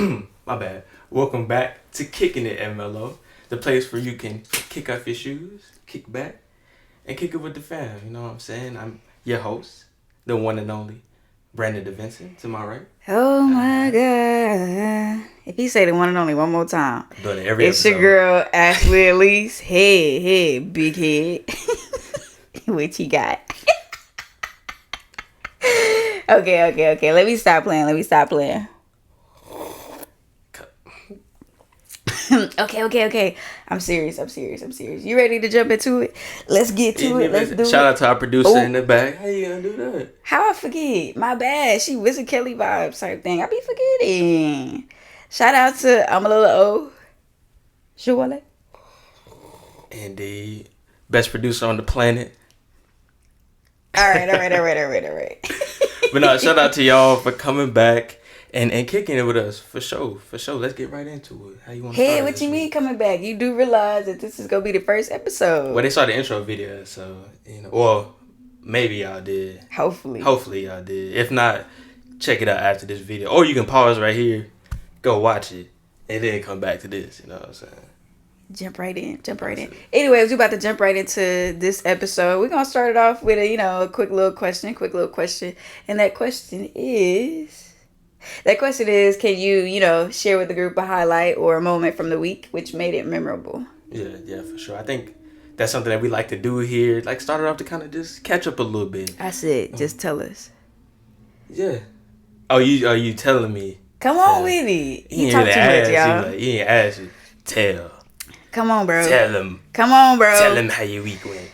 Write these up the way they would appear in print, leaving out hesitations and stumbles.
My bad. Welcome back to Kicking It and Mellow, the place where you can kick off your shoes, kick back, and kick it with the fam. You know what I'm saying? I'm your host, the one and only Brandon DeVinson. To my right. Oh my God. If you say the one and only one more time. Doing it every It's episode. your girl, Ashley Elise. Hey, big head. What you got? Okay. Let me stop playing. Okay. I'm serious. You ready to jump into it? Let's get to it. Let's do it. Shout out to our producer in the back. How you gonna do that? How I forget? My bad. She Wizard Kelly vibes type thing. I be forgetting. Shout out to I'm a little O. Shawale. Indeed. Best producer on the planet. All right. But no, shout out to y'all for coming back and kicking it with us. For sure. Let's get right into it. How you want to start? Hey, what you mean coming back? You do realize that this is going to be the first episode. Well, they saw the intro video, so, well, maybe y'all did. Hopefully y'all did. If not, check it out after this video. Or you can pause right here, go watch it, and then come back to this, you know what I'm saying? Jump right in. Anyways, we're about to jump right into this episode. We're going to start it off with a quick little question. And that question is, can you, share with the group a highlight or a moment from the week which made it memorable? Yeah, for sure. I think that's something that we like to do here. Like, start it off to kind of just catch up a little bit. I said, just tell us. Yeah. Oh, you telling me? Come on with it. You talk too much, y'all. He ain't ask you. Tell. Come on, bro. Tell him. Come on, bro. Tell him how your week went.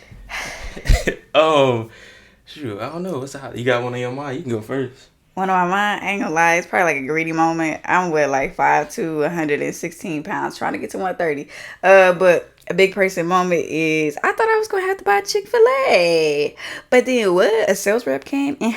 Shoot, I don't know. You got one on your mind? You can go first. One on my mind, I ain't gonna lie, it's probably like a greedy moment. I'm with like 5'2", 116 pounds, trying to get to 130. But a big person moment is I thought I was gonna have to buy Chick-fil-A. But then what? A sales rep came and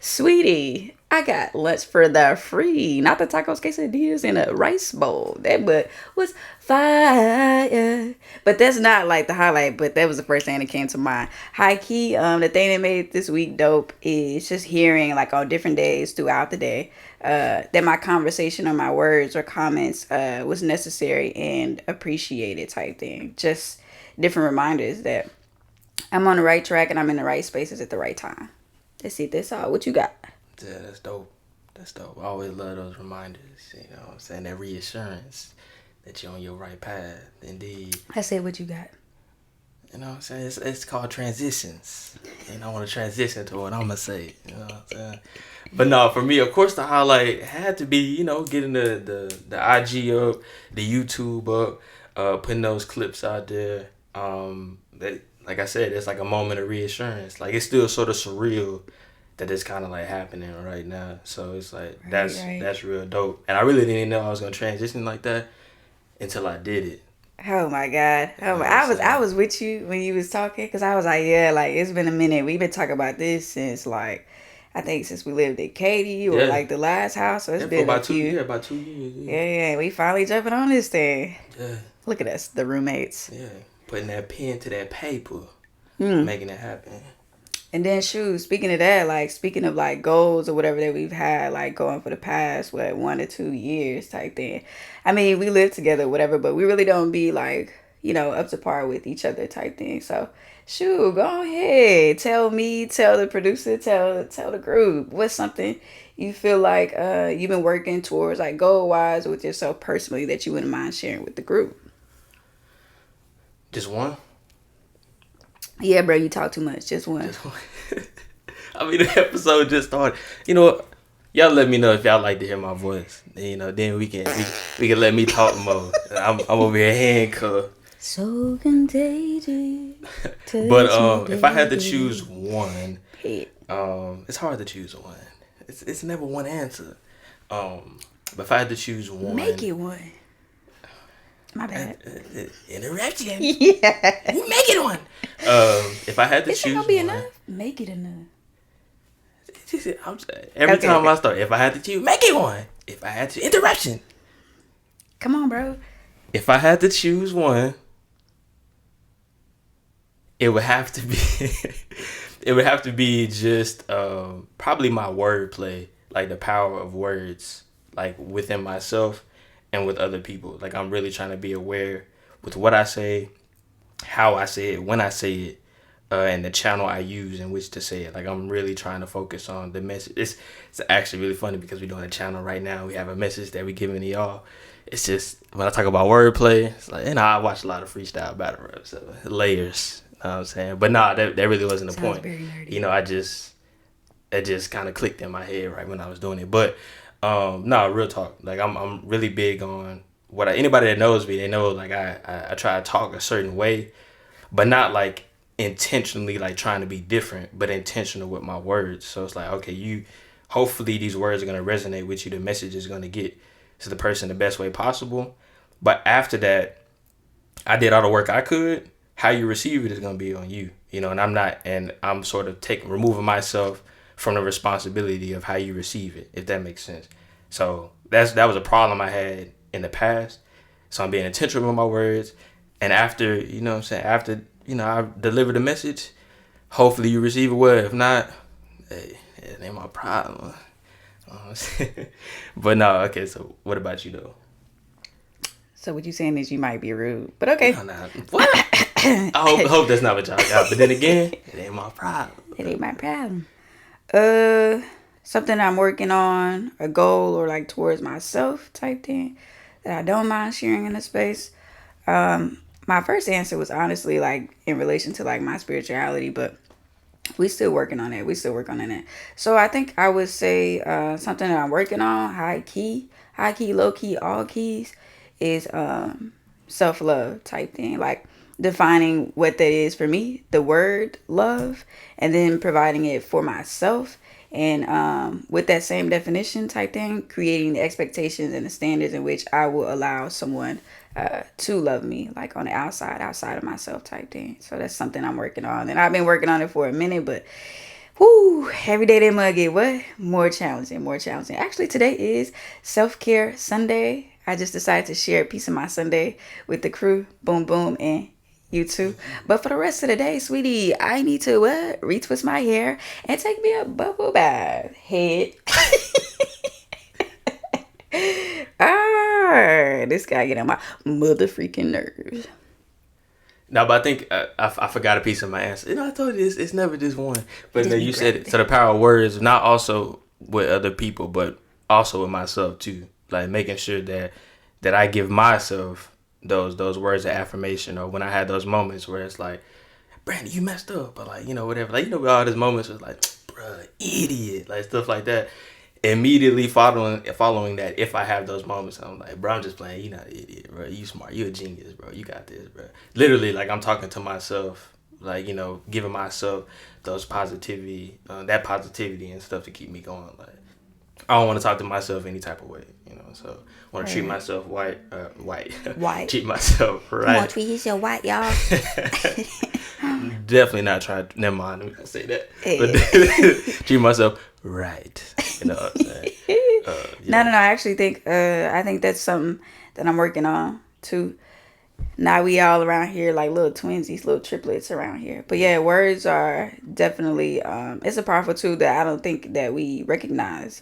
sweetie, I got lunch for the free. Not the tacos, quesadillas, and a rice bowl. That but was fire. But that's not like the highlight, but that was the first thing that came to mind. High key, the thing that made this week dope is just hearing like on different days throughout the day that my conversation or my words or comments was necessary and appreciated type thing. Just different reminders that I'm on the right track and I'm in the right spaces at the right time. That's it. That's all. What you got? Yeah, that's dope. I always love those reminders, you know what I'm saying? That reassurance that you're on your right path, indeed. I said, what you got? You know what I'm saying? It's called transitions. And I want to transition to what I'm going to say, you know what I'm saying? But no, for me, of course, the highlight had to be, getting the IG up, the YouTube up, putting those clips out there. That, like I said, it's like a moment of reassurance. Like, it's still sort of surreal that it's kind of like happening right now. So it's like, that's real dope. And I really didn't know I was going to transition like that until I did it. Oh my God. I was with you when you was talking because I was like, yeah, like it's been a minute. We've been talking about this since like, I think since we lived at Katie or like the last house. So it's been about 2 years. About 2 years. Yeah. We finally jumping on this thing. Yeah. Look at us, the roommates. Yeah. Putting that pen to that paper. Making it happen. And then speaking of that, like speaking of like goals or whatever that we've had, like going for the past, 1 or 2 years type thing. I mean, we live together, whatever, but we really don't be like, up to par with each other type thing. So go ahead. Tell me, tell the producer, tell the group. What's something you feel like you've been working towards, like goal wise with yourself personally that you wouldn't mind sharing with the group? Just one? Yeah, bro, you talk too much. Just one. I mean, the episode just started. You know what? Y'all let me know if y'all like to hear my voice. Then we can let me talk more. I'm over here handcuffed. So contagious. But if I had to choose one, it's hard to choose one. It's never one answer. But if I had to choose one, make it one. My bad. Interruption. Yeah. Make it one. If I had to choose one. It's not gonna be enough. Make it enough. Every time I start, if I had to choose, make it one. If I had to, interruption. Come on, bro. If I had to choose one, it would have to be just probably my wordplay, like the power of words. like within myself and with other people. Like I'm really trying to be aware with what I say, how I say it, when I say it, and the channel I use in which to say it. Like I'm really trying to focus on the message. It's actually really funny because we're doing a channel right now. We have a message that we're giving to y'all. It's just when I talk about wordplay, it's like, I watch a lot of freestyle battle raps, so layers. You know what I'm saying? But nah, that really wasn't the point. Very nerdy. It just kind of clicked in my head right when I was doing it. But real talk. Like I'm really big on anybody that knows me, they know like I try to talk a certain way, but not like intentionally like trying to be different, but intentional with my words. So it's like, okay, hopefully these words are gonna resonate with you. The message is gonna get to the person the best way possible. But after that, I did all the work I could. How you receive it is gonna be on you, and I'm sort of removing myself from the responsibility of how you receive it, if that makes sense. So that was a problem I had in the past. So I'm being intentional with my words, and after, I deliver the message, hopefully you receive it well. If not, hey, it ain't my problem. But no, okay, so what about you though? So what you saying is you might be rude, but okay. No, what? I hope that's not what y'all got. But then again, it ain't my problem. It ain't my problem. Something I'm working on, a goal or like towards myself type thing that I don't mind sharing in the space. My first answer was honestly like in relation to like my spirituality, but we still working on it. We still working on it. So I think I would say something that I'm working on, high key, low key, all keys, is self-love type thing. Like defining what that is for me, the word love, and then providing it for myself. And with that same definition type thing, creating the expectations and the standards in which I will allow someone to love me, like on the outside of myself type thing. So that's something I'm working on. And I've been working on it for a minute, but every day that mug get what? More challenging. Actually, today is Self-Care Sunday. I just decided to share a piece of my Sunday with the crew. Boom, boom, and you too. But for the rest of the day, sweetie, I need to retwist my hair and take me a bubble bath. Head. This guy get on my mother freaking nerves. No, but I think I forgot a piece of my answer. I told you it's never just one. But then you said it. So the power of words, not also with other people, but also with myself too. Like making sure that I give myself those words of affirmation, or when I had those moments where it's like, Brandon, you messed up, or like, whatever. Like, all those moments was like, bruh, idiot, like stuff like that. Immediately following that, if I have those moments, I'm like, bro, I'm just playing. You not an idiot, bro. You smart. You a genius, bro. You got this, bro. Literally, like I'm talking to myself, like giving myself those that positivity and stuff to keep me going. Like I don't want to talk to myself any type of way, So I want to treat myself white. Treat myself right. Come on, treat yourself white, y'all. Definitely not trying. Never mind. Let me not say that. But treat myself right. You know what I'm saying? No. I actually think that's something that I'm working on too. Now we all around here like little twinsies, little triplets around here. But yeah, words are definitely it's a powerful tool that I don't think that we recognize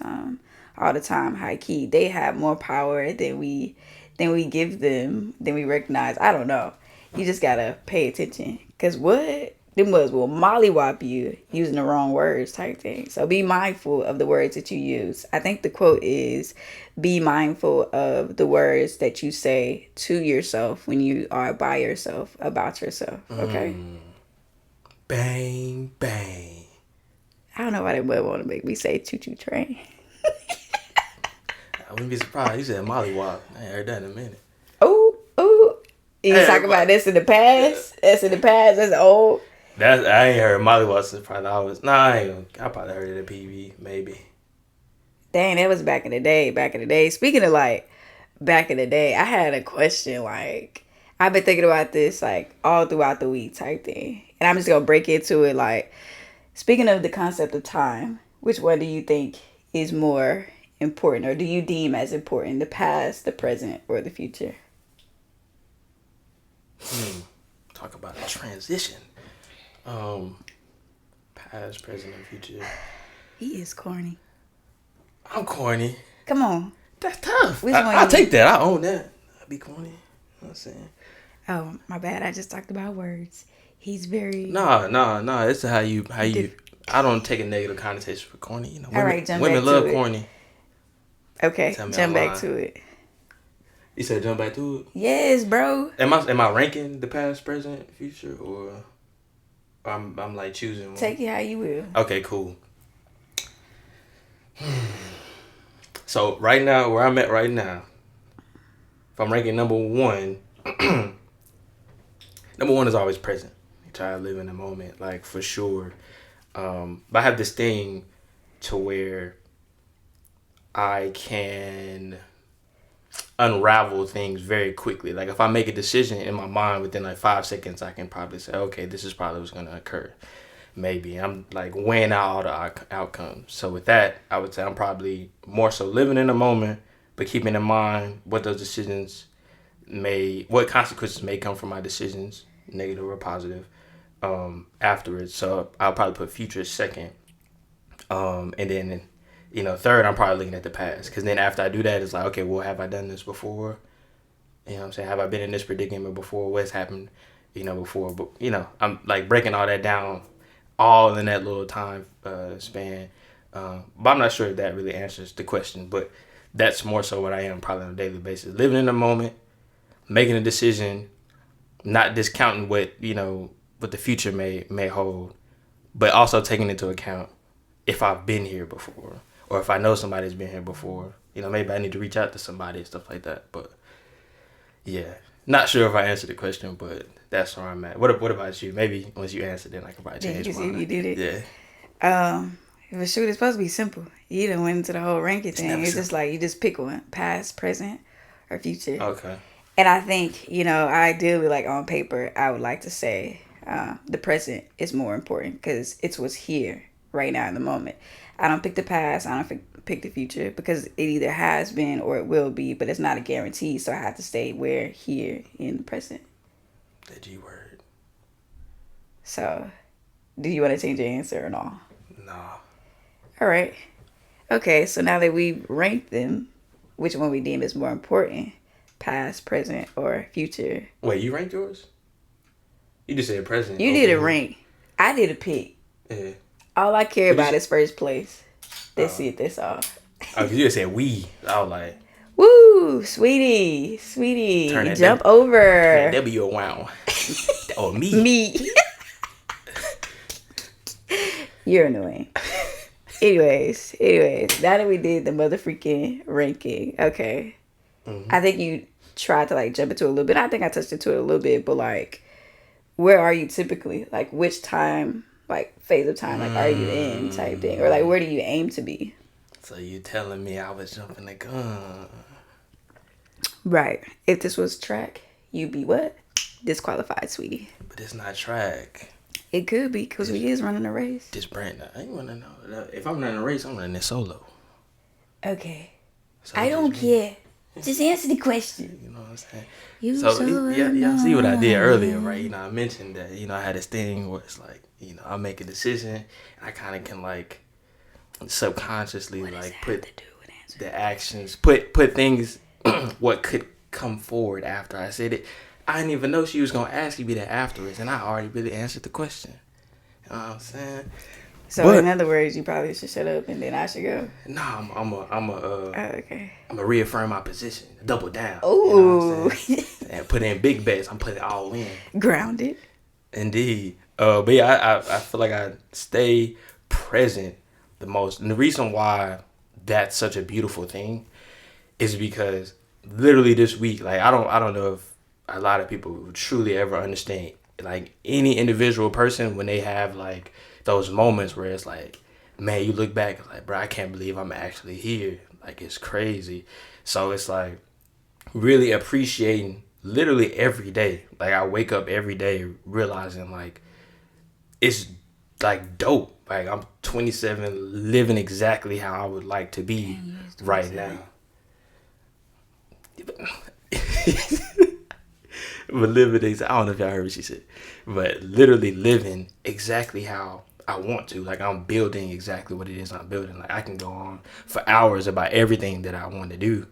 all the time. High key, they have more power than we give them, than we recognize. I don't know. You just gotta pay attention, cause them words will mollywop you using the wrong words type thing. So be mindful of the words that you use. I think the quote is, be mindful of the words that you say to yourself when you are by yourself about yourself. Okay? Bang, bang. I don't know why they would want to make me say choo-choo train. I wouldn't be surprised. You said mollywop. I ain't heard that in a minute. Oh. You talk about this in the past? That's in the past. That's old. I ain't heard mollywop since probably I probably heard it at PV, maybe. Dang, that was back in the day. Speaking of like back in the day, I had a question. Like, I've been thinking about this like all throughout the week type thing. And I'm just going to break into it. Like, speaking of the concept of time, which one do you think is more important, or do you deem as important, the past, the present, or the future? Talk about a transition. Past, present, and future. He is corny. I'm corny. Come on. That's tough. Which one I take that. I own that. I be corny. You know what I'm saying? Oh, my bad. I just talked about words. He's very... Nah. It's how you. I don't take a negative connotation for corny. You know, All right, jump women back love to it. corny. Okay, Tell me jump I'm back lying. to it. You said jump back to it. Yes, bro. Am I ranking the past, present, future, or I'm like choosing one? Take it how you will. Okay, cool. So right now, where I'm at right now, if I'm ranking number one, number one is always present. You try to live in the moment, like for sure. But I have this thing to where I can unravel things very quickly. Like if I make a decision in my mind within like 5 seconds, I can probably say, okay, this is probably what's going to occur. Maybe I'm like weighing out all the outcomes. So with that, I would say I'm probably more so living in the moment, but keeping in mind what those decisions what consequences may come from my decisions, negative or positive, afterwards. So I'll probably put future second. And then, third, I'm probably looking at the past. Because then after I do that, it's like, okay, well, have I done this before? You know what I'm saying? Have I been in this predicament before? What's happened, before? But, I'm like breaking all that down all in that little time span. But I'm not sure if that really answers the question. But that's more so what I am probably on a daily basis. Living in the moment, making a decision, not discounting what the future may hold, but also taking into account if I've been here before or if I know somebody's been here before. Maybe I need to reach out to somebody and stuff like that. But yeah, not sure if I answered the question, but that's where I'm at. What about you? Maybe once you answered it, I can probably change mine. You did it. Yeah. But shoot, it's supposed to be simple. You done went into the whole ranking thing. It's just like you just pick one, past, present, or future. Okay. And I think, ideally, like on paper, I would like to say the present is more important because it's what's here right now in the moment. I don't pick the past. I don't pick the future because it either has been or it will be, but it's not a guarantee. So I have to stay here in the present. The G word. So, do you want to change your answer or no? No. All right. Okay, so now that we've ranked them, which one we deem is more important? Past, present, or future? Wait, you ranked yours? You just said present. You did a rank. I did a pick. Yeah. All I care about is first place. That's it. That's all. Oh, you just said we. I was like, woo, sweetie. Jump over. Turn that W a wow. Or me. Me. You're annoying. Anyways, now that we did the motherfreaking ranking, okay. Mm-hmm. I think you tried to like jump into it a little bit. I think I touched into it a little bit, but like, where are you typically? Like, which time, like phase of time, like are you in type thing, or like where do you aim to be? So you telling me I was jumping the gun? Right. If this was track, you'd be what? Disqualified, sweetie. But it's not track. It could be because we is running a race. This brand, I ain't want to know. If I'm running a race, I'm running it solo. Okay. So I don't care. Just answer the question. You know what I'm saying? Y'all see what I did earlier, right? I mentioned that, I had this thing where it's like, I make a decision and I kind of can like subconsciously like put the actions, put things, what could come forward after I said it. I didn't even know she was going to ask me that afterwards, and I already really answered the question. You know what I'm saying? So in other words, you probably should shut up and then I should go. No, I'm okay. I'm gonna reaffirm my position, double down. Ooh. And put in big bets. I'm putting it all in. Grounded. Indeed. But yeah, I feel like I stay present the most, and the reason why that's such a beautiful thing is because literally this week, like I don't know if a lot of people would truly ever understand, like any individual person when they have like those moments where it's like, man, you look back like, bro, I can't believe I'm actually here. Like it's crazy. So it's like really appreciating literally every day. Like I wake up every day realizing like it's like dope. Like I'm 27, living exactly how I would like to be right now. But living, I don't know if y'all heard what she said, but literally living exactly how I want to. Like I'm building exactly what it is I'm building. Like I can go on for hours about everything that I want to do,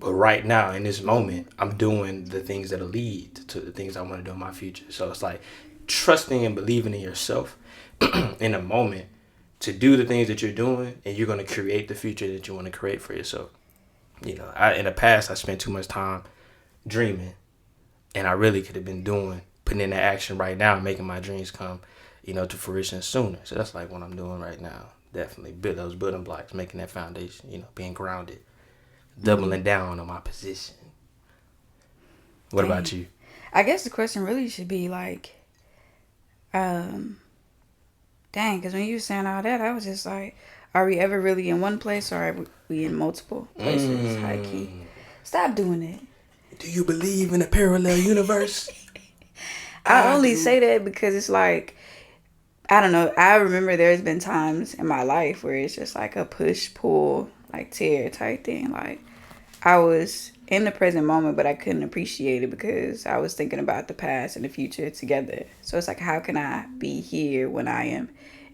But right now, in this moment, I'm doing the things that'll lead to the things I want to do in my future. So it's like trusting and believing in yourself in a moment to do the things that you're doing, and you're going to create the future that you want to create for yourself. You know, in the past, I spent too much time dreaming, and I really could have been putting in that action right now, making my dreams come, to fruition sooner. So that's like what I'm doing right now. Definitely build those building blocks, making that foundation, being grounded, doubling down on my position. What about you? I guess the question really should be like, dang, because when you were saying all that, I was just like, are we ever really in one place or are we in multiple places? High key. Stop doing it. Do you believe in a parallel universe? I only say that because it's like, I don't know. I remember there's been times in my life where it's just like a push, pull, like tear type thing. Like I was in the present moment, but I couldn't appreciate it because I was thinking about the past and the future together. So it's like, how can I be here when I am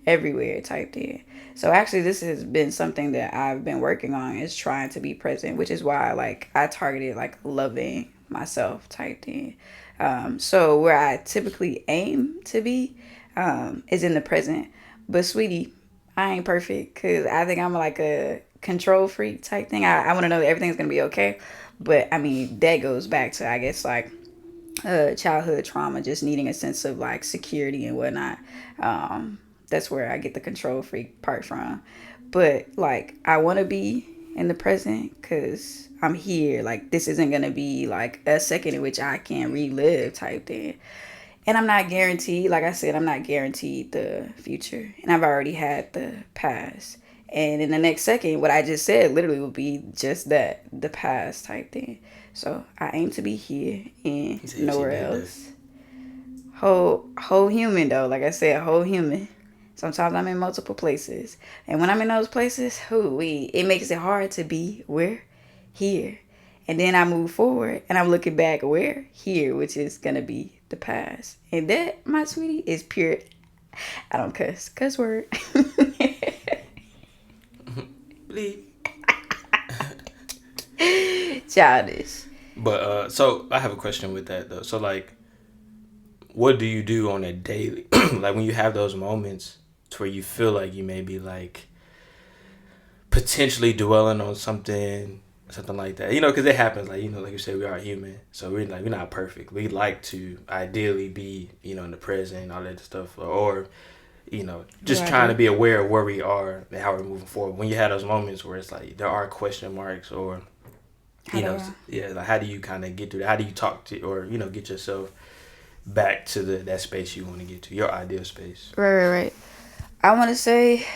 everywhere type thing? So actually, this has been something that I've been working on, is trying to be present, which is why like I targeted like loving myself type thing. So where I typically aim to be is in the present. But sweetie, I ain't perfect because I think I'm like a control freak type thing. I want to know that everything's going to be okay. But I mean, that goes back to, I guess, like childhood trauma, just needing a sense of like security and whatnot. That's where I get the control freak part from. But like, I want to be in the present because I'm here. Like, this isn't going to be like a second in which I can relive type thing. And I'm not guaranteed, like I said, I'm not guaranteed the future. And I've already had the past. And in the next second, what I just said literally will be just that, the past type thing. So I aim to be here and nowhere else. Whole human though, like I said, whole human. Sometimes I'm in multiple places. And when I'm in those places, it makes it hard to be where? Here. And then I move forward and I'm looking back where? Here, which is going to be the past. And that, my sweetie, is pure. I don't cuss. Cuss word. Bleep. Childish. But so I have a question with that though. So like, what do you do on a daily, like when you have those moments to where you feel like you may be like potentially dwelling on something like that, because it happens, like, like you said, we are human, so we're not perfect. We like to ideally be, in the present and all that stuff, or just trying to be aware of where we are and how we're moving forward. When you have those moments where it's like there are question marks, or like how do you kind of get through that? How do you talk to, or get yourself back to that space you want to get to, your ideal space? Right. I want to say,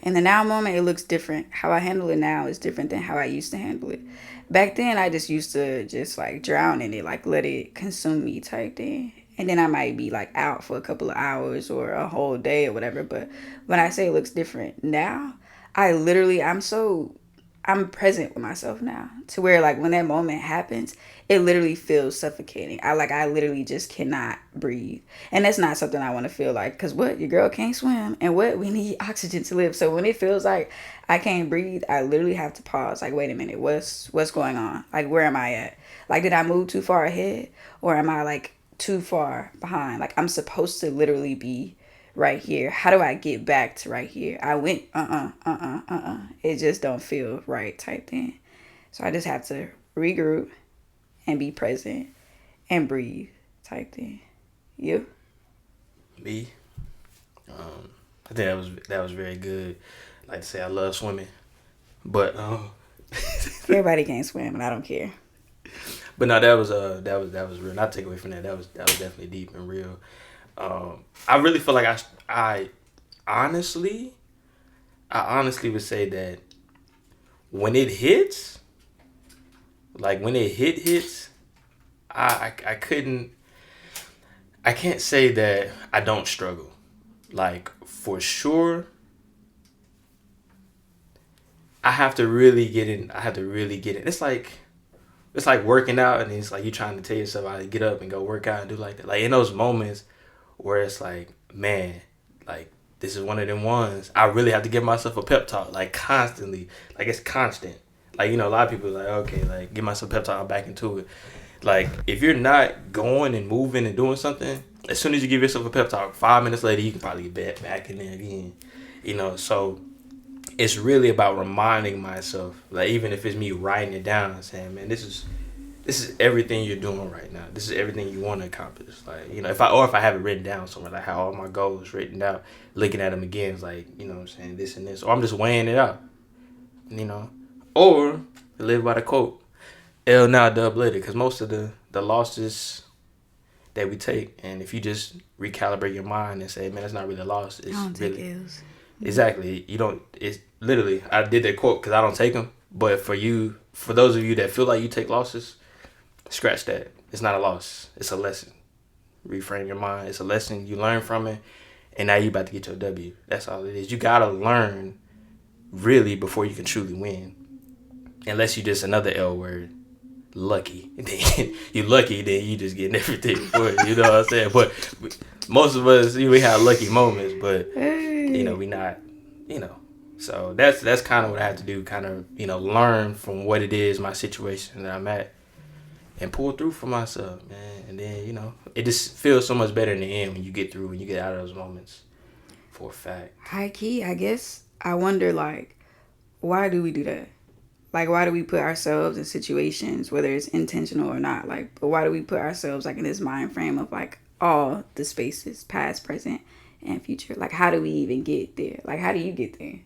in the now moment, it looks different. How I handle it now is different than how I used to handle it. Back then, I just used to just like drown in it, like let it consume me type thing. And then I might be like out for a couple of hours or a whole day or whatever. But when I say it looks different now, I'm present with myself now, to where like when that moment happens, it literally feels suffocating. I literally just cannot breathe. And that's not something I want to feel like, because your girl can't swim, and we need oxygen to live. So when it feels like I can't breathe, I literally have to pause. Like, wait a minute, what's going on? Like, where am I at? Like, did I move too far ahead, or am I like too far behind? Like, I'm supposed to literally be right here. How do I get back to right here? I went it just don't feel right type thing. So I just have to regroup and be present and breathe type thing. You? Me? I think that was very good. Like to say, I love swimming, but everybody can't swim, and I don't care. But no, that was real. Not take away from that. That was definitely deep and real. I really feel like I honestly would say that when it hits, like when it hits, I can't say that I don't struggle. Like, for sure, I have to really get in. It's like working out, and it's like you trying to tell yourself how to get up and go work out and do like that. Like in those moments where it's like, man, like this is one of them ones. I really have to give myself a pep talk, like constantly, like it's constant. Like, a lot of people are like, okay, like, give myself a pep talk, I'm back into it. Like, if you're not going and moving and doing something, as soon as you give yourself a pep talk, 5 minutes later, you can probably get back in there again. So it's really about reminding myself, like, even if it's me writing it down and saying, man, this is everything you're doing right now. This is everything you want to accomplish. Like, if I have it written down somewhere, like how all my goals written down, looking at them again, it's like, what I'm saying, this and this, or I'm just weighing it out, or live by the quote, L now, dub later, because most of the losses that we take, and if you just recalibrate your mind and say, man, it's not really a loss, it's I don't really take L's. exactly, you don't. It's literally, I did that quote because I don't take them, but for those of you that feel like you take losses, scratch that. It's not a loss. It's a lesson. Reframe your mind. It's a lesson. You learn from it, and now you about to get your W. That's all it is. You gotta learn really before you can truly win. Unless you just another L word, lucky. Then you lucky, then you just getting everything for it. You know what I'm saying? But most of us, we have lucky moments, but we not. So that's kind of what I had to do. Kind of learn from what it is, my situation that I'm at, and pull through for myself, man. And then it just feels so much better in the end when you get through, when you get out of those moments. For a fact. High key, I guess. I wonder, like, why do we do that? Like, why do we put ourselves in situations, whether it's intentional or not? Like, but why do we put ourselves, like, in this mind frame of, like, all the spaces, past, present, and future? Like, how do we even get there? Like, how do you get there?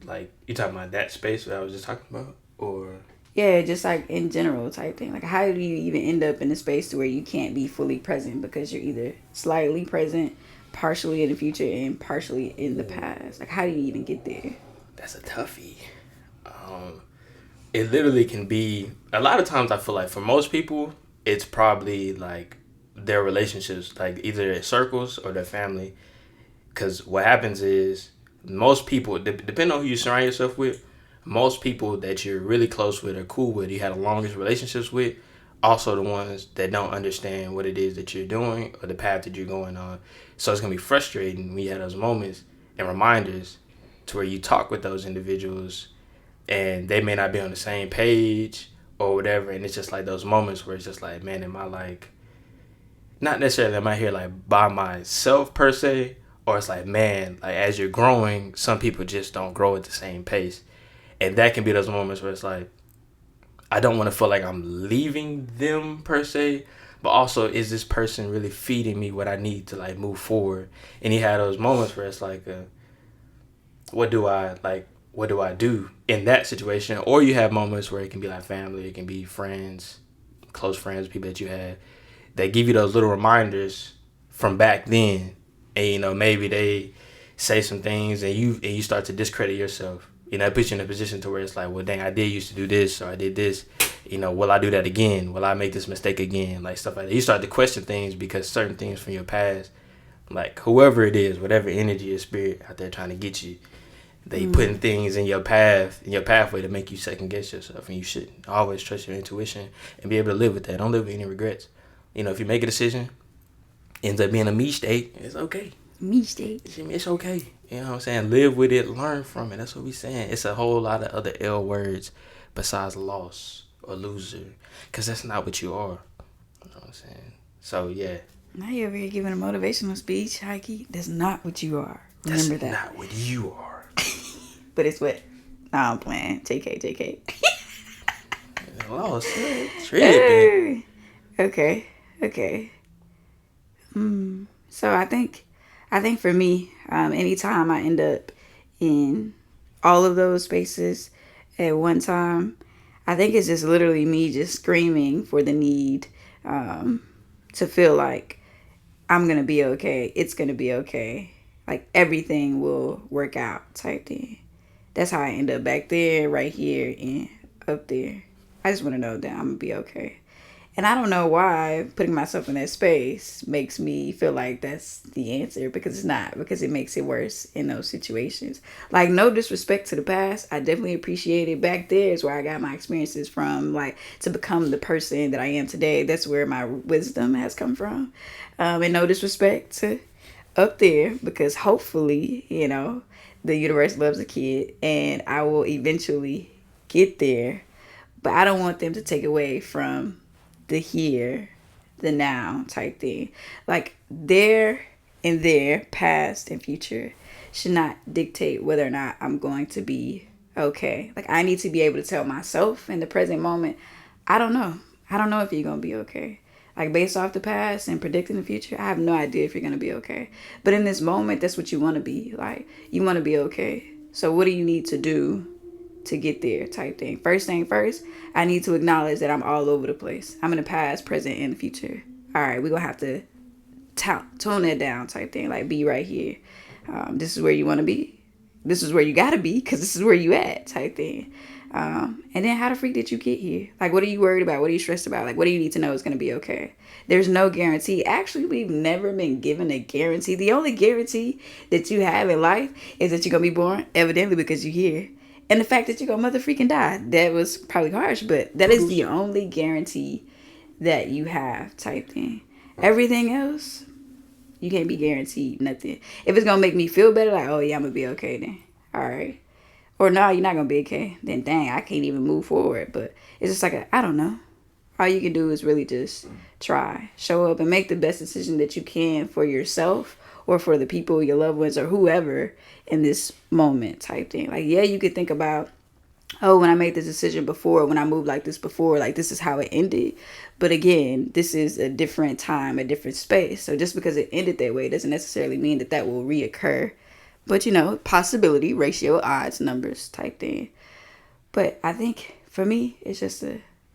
Like, you talking about that space that I was just talking about? Or... Yeah, just, like, in general type thing. Like, how do you even end up in a space to where you can't be fully present because you're either slightly present, partially in the future, and partially in the past? Like, how do you even get there? That's a toughie. It literally can be, a lot of times I feel like for most people, it's probably like their relationships, like either their circles or their family. Because what happens is most people, depending on who you surround yourself with, most people that you're really close with or cool with, you have the longest relationships with, also the ones that don't understand what it is that you're doing or the path that you're going on. So it's going to be frustrating when you have those moments and reminders to where you talk with those individuals and they may not be on the same page or whatever, and it's just like those moments where it's just like, man, am I like, not necessarily am I here like by myself per se, or it's like, man, like as you're growing, some people just don't grow at the same pace. And that can be those moments where it's like, I don't want to feel like I'm leaving them per se, but also, is this person really feeding me what I need to like move forward? And you have those moments where it's like, what do I do in that situation? Or you have moments where it can be like family, it can be friends, close friends, people that you have, that give you those little reminders from back then. And maybe they say some things and you start to discredit yourself. It puts you in a position to where it's like, well, dang, I did used to do this, or I did this. Will I do that again? Will I make this mistake again? Like stuff like that. You start to question things because certain things from your past, like whoever it is, whatever energy or spirit out there trying to get you, they putting things in your pathway to make you second guess yourself. And you should always trust your intuition and be able to live with that. Don't live with any regrets. If you make a decision, ends up being a me state, it's okay. Me state. It's okay. You know what I'm saying? Live with it, learn from it. That's what we saying. It's a whole lot of other L words besides loss or loser, because that's not what you are. You know what I'm saying? So, yeah. Now you're over here giving a motivational speech, Heike. That's not what you are. Remember that. That's not what you are. But it's what? Nah, I'm playing. JK. Lost. Tripping. Okay. So I think for me, anytime I end up in all of those spaces at one time, I think it's just literally me just screaming for the need to feel like I'm going to be okay. It's going to be okay. Like everything will work out type thing. That's how I end up back there, right here, and up there. I just want to know that I'm going to be okay. And I don't know why putting myself in that space makes me feel like that's the answer, because it's not, because it makes it worse in those situations. Like, no disrespect to the past. I definitely appreciate it. Back there is where I got my experiences from, like, to become the person that I am today. That's where my wisdom has come from. And no disrespect to up there, because hopefully, the universe loves a kid and I will eventually get there, but I don't want them to take away from the here, the now type thing. Like their past and future should not dictate whether or not I'm going to be okay. Like I need to be able to tell myself in the present moment, I don't know. I don't know if you're gonna be okay. Like based off the past and predicting the future, I have no idea if you're gonna be okay. But in this moment, that's what you want to be. Like you want to be okay. So what do you need to do to get there type thing? First thing first, I need to acknowledge that I'm all over the place. I'm in the past, present, and the future. All right, we're going to have to tone that down type thing. Like be right here. This is where you want to be. This is where you got to be because this is where you at type thing. And then how the freak did you get here? Like, what are you worried about? What are you stressed about? Like, what do you need to know is going to be okay? There's no guarantee. Actually, we've never been given a guarantee. The only guarantee that you have in life is that you're going to be born, evidently because you're here. And the fact that you're going to mother freaking die. That was probably harsh, but that is the only guarantee that you have type thing. Everything else, you can't be guaranteed nothing. If it's going to make me feel better, like, oh yeah, I'm going to be okay then. All right. Or no, you're not going to be okay. Then dang, I can't even move forward. But it's just like, I don't know. All you can do is really just try. Show up and make the best decision that you can for yourself or for the people, your loved ones, or whoever in this moment type thing. Like, yeah, you could think about, oh, when I made this decision before, when I moved like this before, like this is how it ended. But again, this is a different time, a different space. So just because it ended that way doesn't necessarily mean that that will reoccur. But, you know, possibility, ratio, odds, numbers type thing. But I think for me, it's just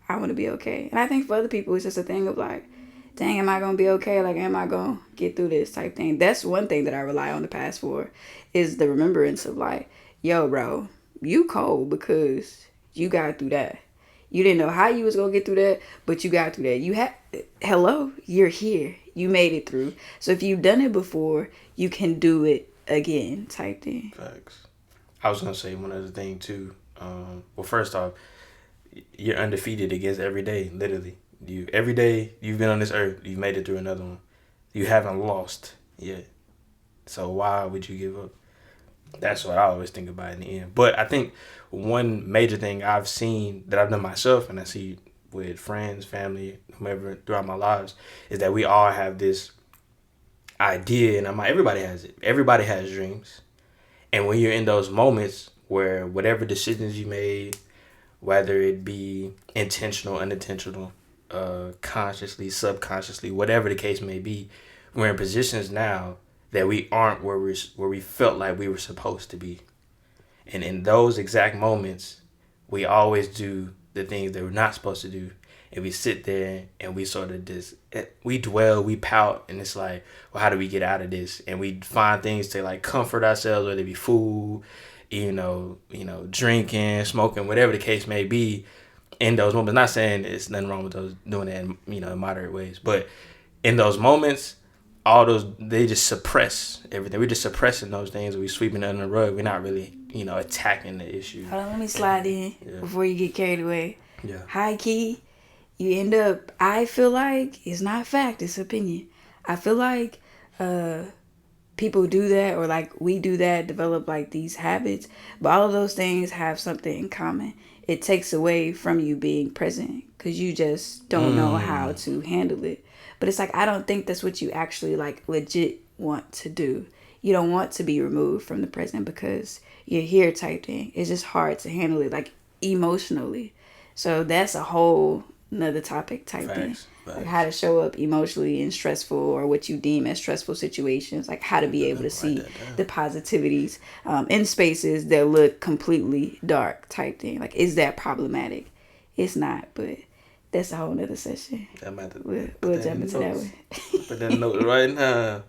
I want to be okay. And I think for other people, it's just a thing of like, dang, am I going to be okay? Like, am I going to get through this type thing? That's one thing that I rely on the past for is the remembrance of like, yo, bro, you cold because you got through that. You didn't know how you was going to get through that, but you got through that. Hello, you're here. You made it through. So if you've done it before, you can do it again type thing. Facts. I was going to say one other thing too. Well, first off, you're undefeated against every day, literally. Every day you've been on this earth, you've made it through another one. You haven't lost yet. So why would you give up? That's what I always think about in the end. But I think one major thing I've seen that I've done myself, and I see with friends, family, whomever throughout my lives, is that we all have this idea, and everybody has it. Everybody has dreams. And when you're in those moments where whatever decisions you made, whether it be intentional, unintentional, consciously, subconsciously, whatever the case may be, we're in positions now that we aren't where we felt like we were supposed to be. And in those exact moments, we always do the things that we're not supposed to do. And we sit there and we sort of we dwell, we pout, and it's like, well, how do we get out of this? And we find things to like comfort ourselves, whether it be food, drinking, smoking, whatever the case may be. In those moments, not saying it's nothing wrong with those doing that in moderate ways, but in those moments, they just suppress everything. We're just suppressing those things. We're sweeping it under the rug. We're not really, attacking the issue. Hold on, let me slide in before you get carried away. Yeah. High key, you end up, I feel like, it's not fact, it's opinion. I feel like people do that, or like we do that, develop like these habits, but all of those things have something in common. It takes away from you being present because you just don't know how to handle it. But it's like, I don't think that's what you actually like legit want to do. You don't want to be removed from the present because you're here type thing. It's just hard to handle it like emotionally. So that's a whole another topic type thing. Like how to show up emotionally in stressful or what you deem as stressful situations. Like how to be able to see the positivities in spaces that look completely dark type thing. Like, is that problematic? It's not, but that's a whole nother session. We'll jump into that one. Put that note right now.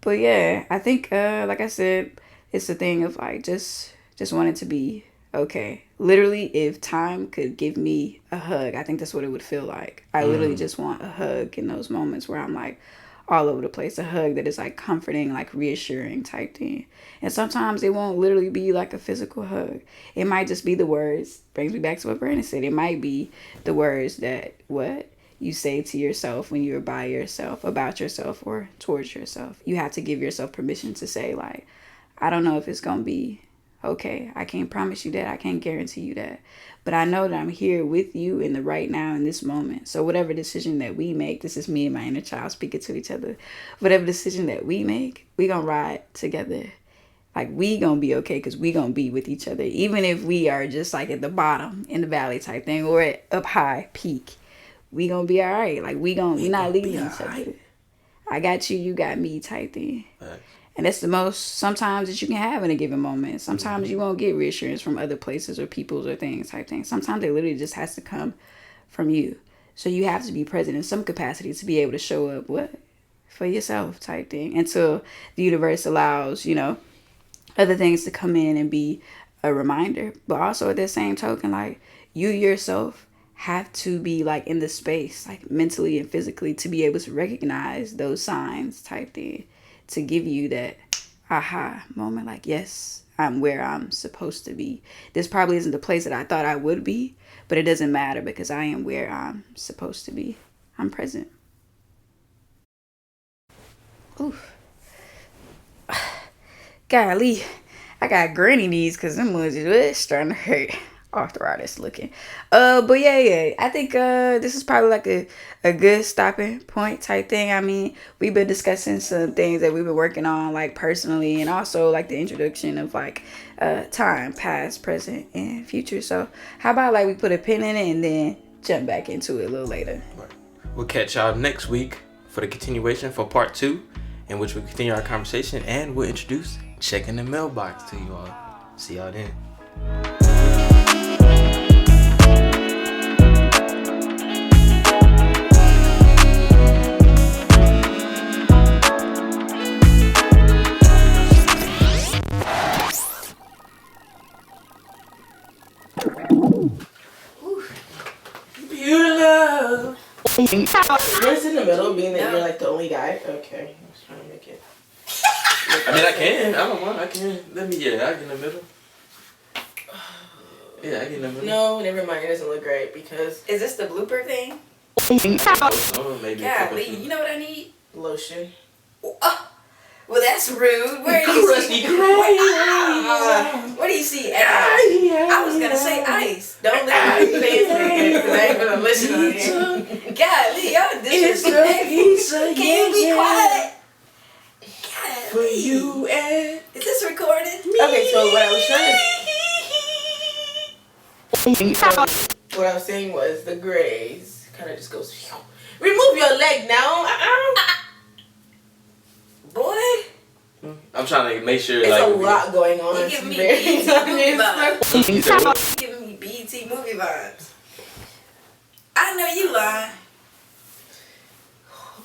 But yeah, I think like I said, it's a thing of like just wanting to be okay. Literally, if time could give me a hug, I think that's what it would feel like. I literally just want a hug in those moments where I'm like all over the place. A hug that is like comforting, like reassuring type thing. And sometimes it won't literally be like a physical hug. It might just be the words. Brings me back to what Brandon said. It might be the words that you say to yourself when you're by yourself, about yourself or towards yourself. You have to give yourself permission to say like, I don't know if it's going to be Okay, I can't promise you that. I can't guarantee you that. But I know that I'm here with you in the right now in this moment. So whatever decision that we make, this is me and my inner child speaking to each other. Whatever decision that we make, we gonna ride together. Like, we gonna be okay because we gonna be with each other. Even if we are just like at the bottom in the valley type thing or at up high peak, we gonna be all right. Like, we not leaving each other. I got you, you got me type thing. Right. And that's the most sometimes that you can have in a given moment. Sometimes you won't get reassurance from other places or peoples or things type thing. Sometimes it literally just has to come from you. So you have to be present in some capacity to be able to show up for yourself type thing. Until the universe allows, other things to come in and be a reminder. But also at that same token, like, you yourself have to be like in the space, like mentally and physically, to be able to recognize those signs type thing, to give you that aha moment, like, yes, I'm where I'm supposed to be. This probably isn't the place that I thought I would be, but it doesn't matter because I am where I'm supposed to be. I'm present. Oof. Golly, I got granny knees because them ones is starting to hurt. Arthritis looking. But yeah. I think this is probably like a good stopping point type thing. I mean, we've been discussing some things that we've been working on, like personally, and also like the introduction of like time, past, present, and future. So how about like we put a pin in it and then jump back into it a little later. Right. We'll catch y'all next week for the continuation for part 2, in which we'll continue our conversation and we'll introduce checking the mailbox to you all. See y'all then. Yours in the middle, being that you're like the only guy. Okay, I was trying to make it. I mean, I can. I don't mind. I can. I get in the middle. Yeah, I get in the middle. No, never mind. It doesn't look great because. Is this the blooper thing? Oh, maybe. Yeah, Lee, you know what I need? Lotion. Oh, well, that's rude. Where do you see? Where do you see? I was gonna say ice. Don't let me play it because I ain't gonna listen to it. God, Lee, y'all disrespectful. Can you be quiet? God, for you and is this recorded? Okay, so what I was saying was the grays kind of just goes. Remove your leg now. Boy. I'm trying to make sure. There's a lot going on. You giving me BET movie vibes. You giving me BET movie vibes. I know you lying.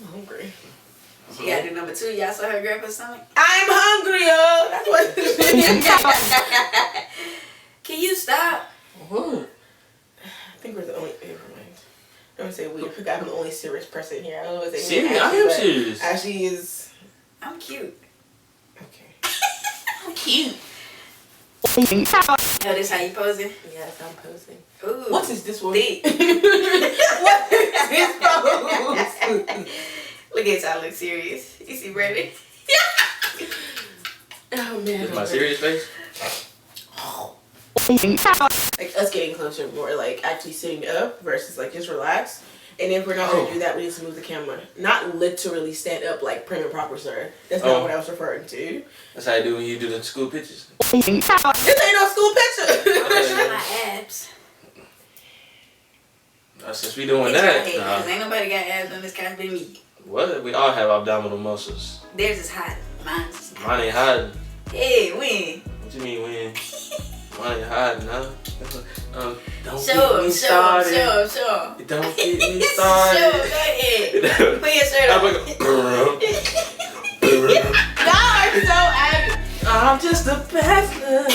I'm hungry. She gotta do number 2. Y'all saw her grab her stomach? I'm hungry, yo. That's what it is. Can you stop? I think we're the only. Never mind. I don't say we. I forgot I'm the only serious person here. I don't know what they mean. I am serious. Ashley is. I'm cute. Okay. I'm cute. Oh, this how you posing? Yes, I'm posing. Ooh. What is this one? Deep. What is this pose? Look at y'all look serious. You see Brandon? Oh man. Is my serious face? Like us getting closer, more like actually sitting up versus like just relax. And if we're not gonna do that, we need to move the camera. Not literally stand up like prim and proper, sir. That's not what I was referring to. That's how I do when you do the school pictures. This ain't no school picture. I'm gonna show my abs. Since we doing that, because ain't nobody got abs on this couch but me. What? We all have abdominal muscles. Theirs is hot. Mine's is hot. Mine ain't hiding. Hey, when? What you mean when? Mine ain't hiding, huh? Don't Show get me started. Show him. Don't get me started. Show him, go ahead. Put your shirt on. Y'all are so angry. I'm just a bachelor.